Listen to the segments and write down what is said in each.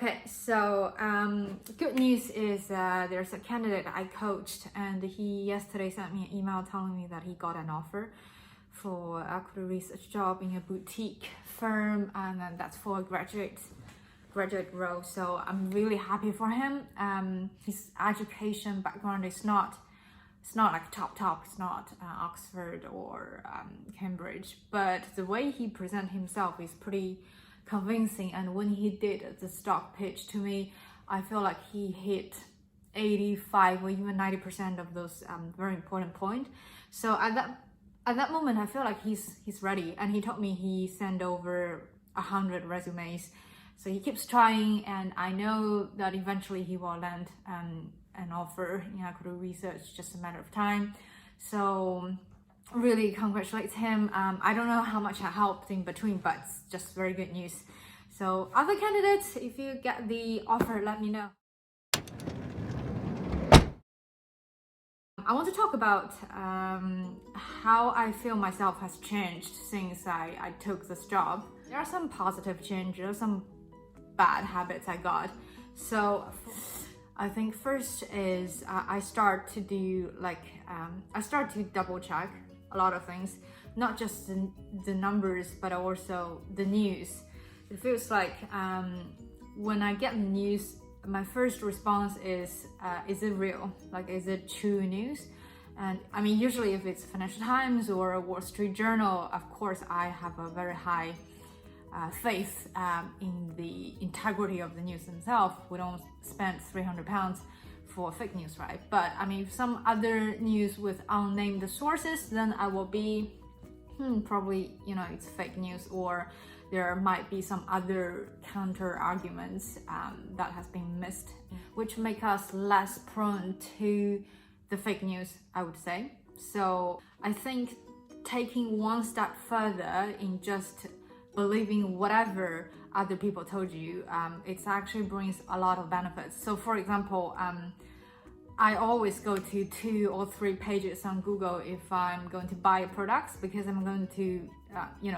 Okay, so good news is there's a candidate I coached, and he yesterday sent me an email telling me that he got an offer for a equity research job in a boutique firm, and then that's for a graduate role. So I'm really happy for him. His education background is not like top. It's not Oxford or Cambridge, but the way he presents himself is pretty convincing. And when he did the stock pitch to me, I feel like he hit 85 or even 90% of those very important points. So at that moment, I feel like he's ready. And he told me he sent over 100 resumes. So he keeps trying, and I know that eventually he will land an offer in equity research, just a matter of time. So really congratulate him. I don't know how much I helped in between, but it's just very good news. So other candidates, if you get the offer, let me know. I want to talk about how I feel myself has changed since I took this job. There are some positive changes, some bad habits I got. So I think first is I start to do I start to double check a lot of things, not just the numbers, but also the news. It feels like when I get the news, my first response is it real? Like, is it true news? And I mean, usually if it's Financial Times or a Wall Street Journal, of course, I have a very high faith in the integrity of the news themselves. We don't spend £300 for fake news, right? But I mean, if some other news with unnamed sources, then I will be probably, it's fake news, or there might be some other counter arguments that has been missed, which make us less prone to the fake news, I would say. So I think taking one step further in just believing whatever other people told you, it actually brings a lot of benefits. So for example, I always go to 2 or 3 pages on Google if I'm going to buy products, because I'm going to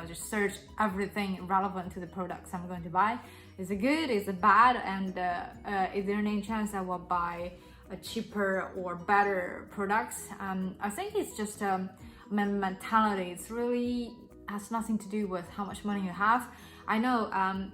just search everything relevant to the products I'm going to buy. Is it good? Is it bad? And is there any chance I will buy a cheaper or better products? I think it's just a mentality. It's really has nothing to do with how much money you have. I know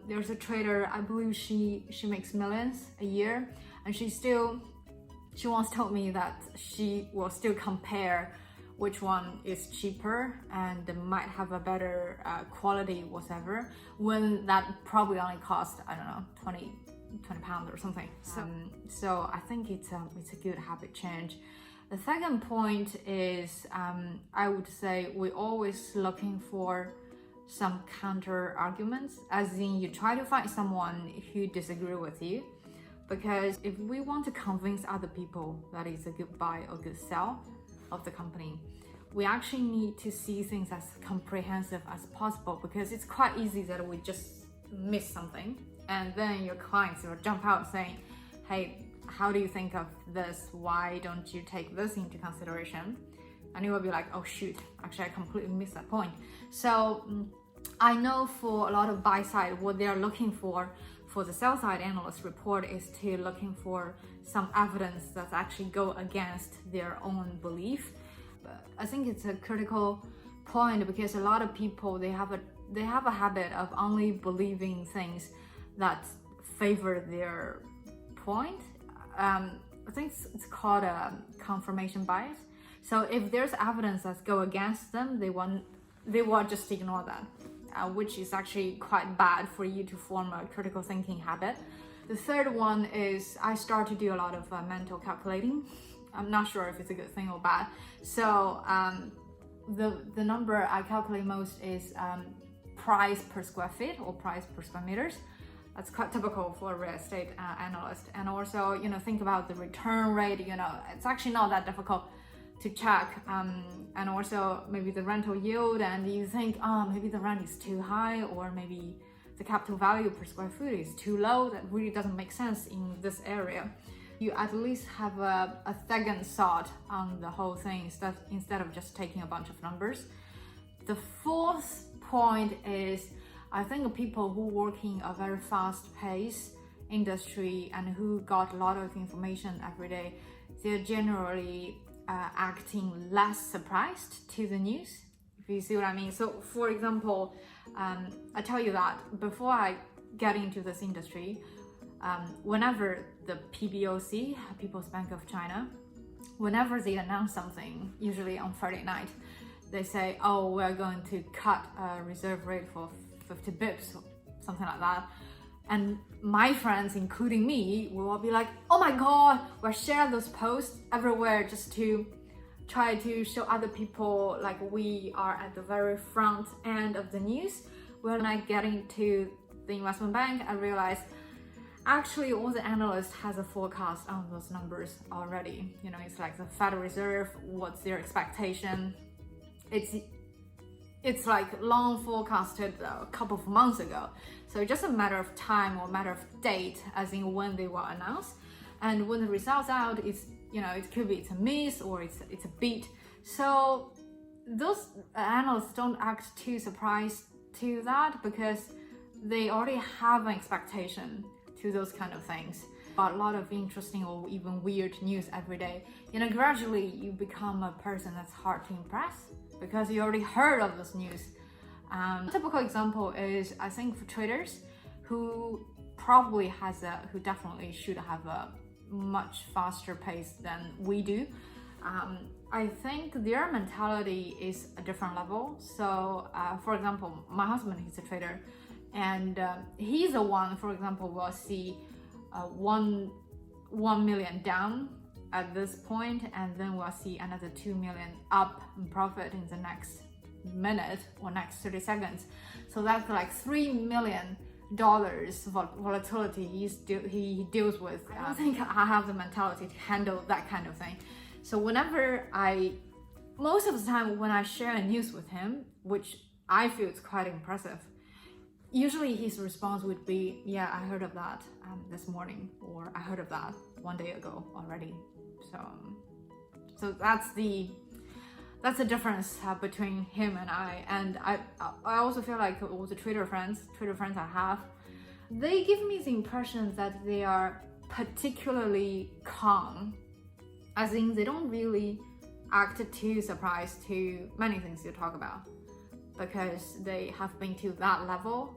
there's a trader, I believe she makes millions a year, and she once told me that she will still compare which one is cheaper and might have a better quality, whatever, when that probably only cost, I don't know, 20 pounds or something. So I think it's a good habit change. The second point is, I would say we're always looking for some counter arguments, as in you try to find someone who disagree with you, because if we want to convince other people that it's a good buy or good sell of the company, we actually need to see things as comprehensive as possible, because it's quite easy that we just miss something, and then your clients will jump out saying, hey, how do you think of this? Why don't you take this into consideration? And you will be like, oh shoot, actually I completely missed that point. So I know for a lot of buy side, what they're looking for the sell side analyst report is to looking for some evidence that actually go against their own belief. But I think it's a critical point, because a lot of people, they have a habit of only believing things that favor their point. I think it's called a confirmation bias. So if there's evidence that go against them, they will just ignore that, which is actually quite bad for you to form a critical thinking habit. The third one is I start to do a lot of mental calculating. I'm not sure if it's a good thing or bad. So the number I calculate most is price per square feet or price per square meters. That's quite typical for a real estate analyst. And also, think about the return rate. It's actually not that difficult to check. And also maybe the rental yield, and you think, maybe the rent is too high, or maybe the capital value per square foot is too low. That really doesn't make sense in this area. You at least have a second thought on the whole thing instead of just taking a bunch of numbers. The fourth point is, I think people who working a very fast pace industry and who got a lot of information every day, they're generally acting less surprised to the news, if you see what I mean. So for example, I tell you that before I get into this industry, whenever the PBOC, People's Bank of China, whenever they announce something, usually on Friday night, they say, oh, we're going to cut a reserve rate for 50 bips, or something like that. And my friends, including me, will all be like, oh my God, we'll share those posts everywhere just to try to show other people like we are at the very front end of the news. When I get into the investment bank, I realized actually all the analysts has a forecast on those numbers already. You know, it's like the Federal Reserve, what's their expectation. It's like long forecasted a couple of months ago. So it's just a matter of time or matter of date, as in when they will announce. And when the results out, it's, you know, it could be it's a miss or it's a beat. So those analysts don't act too surprised to that because they already have an expectation to those kind of things. A lot of interesting or even weird news every day. You know, gradually you become a person that's hard to impress because you already heard of this news. A typical example is, I think, for traders who definitely should have a much faster pace than we do. I think their mentality is a different level. So, for example, my husband, he's a trader, and he's the one, for example, will see 1 million down at this point, and then we'll see another 2 million up in profit in the next minute or next 30 seconds. So that's like $3 million volatility he deals with. I don't think I have the mentality to handle that kind of thing. So most of the time when I share news with him, which I feel is quite impressive, usually his response would be, yeah, I heard of that this morning, or I heard of that 1 day ago already. So that's the difference between him and I. And I also feel like all the trader friends I have, they give me the impression that they are particularly calm, as in they don't really act too surprised to many things you talk about, because they have been to that level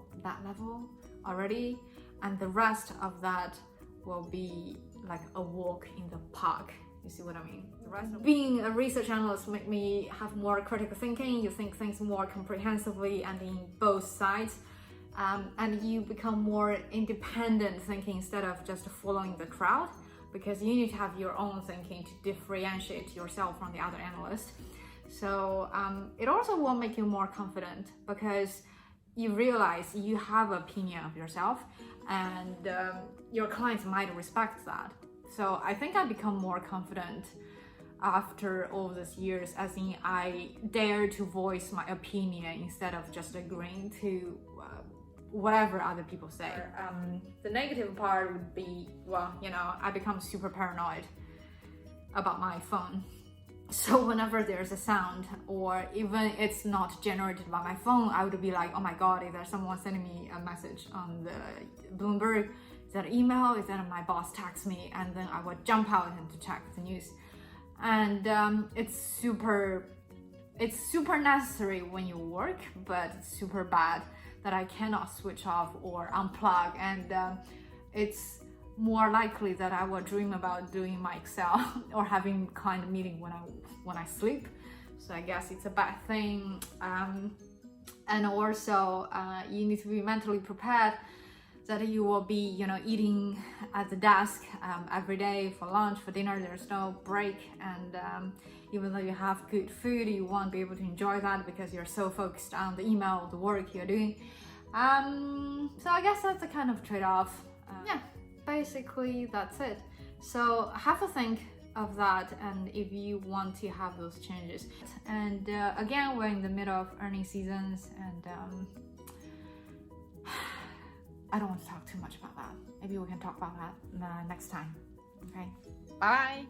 already, and the rest of that will be like a walk in the park. You see what I mean? The rest of being a research analyst make me have more critical thinking. You think things more comprehensively and in both sides, and you become more independent thinking instead of just following the crowd, because you need to have your own thinking to differentiate yourself from the other analyst. So it also will make you more confident because you realize you have an opinion of yourself, and your clients might respect that. So I think I become more confident after all these years, as in I dare to voice my opinion instead of just agreeing to whatever other people say. The negative part would be, well, you know, I become super paranoid about my phone. So whenever there's a sound, or even it's not generated by my phone, I would be like, oh my God, is there someone sending me a message on the Bloomberg? Is that an email? Is that my boss texts me? And then I would jump out and to check the news. And it's super necessary when you work, but it's super bad that I cannot switch off or unplug. And it's more likely that I will dream about doing my Excel or having client meeting when I sleep. So I guess it's a bad thing. And also you need to be mentally prepared that you will be, you know, eating at the desk every day for lunch, for dinner. There's no break, and even though you have good food, you won't be able to enjoy that because you're so focused on the email, the work you're doing. So I guess that's a kind of trade-off. Yeah, basically that's it. So have a think of that, and if you want to have those changes. And again, we're in the middle of earnings seasons, and I don't want to talk too much about that. Maybe we can talk about that next time. Okay, bye.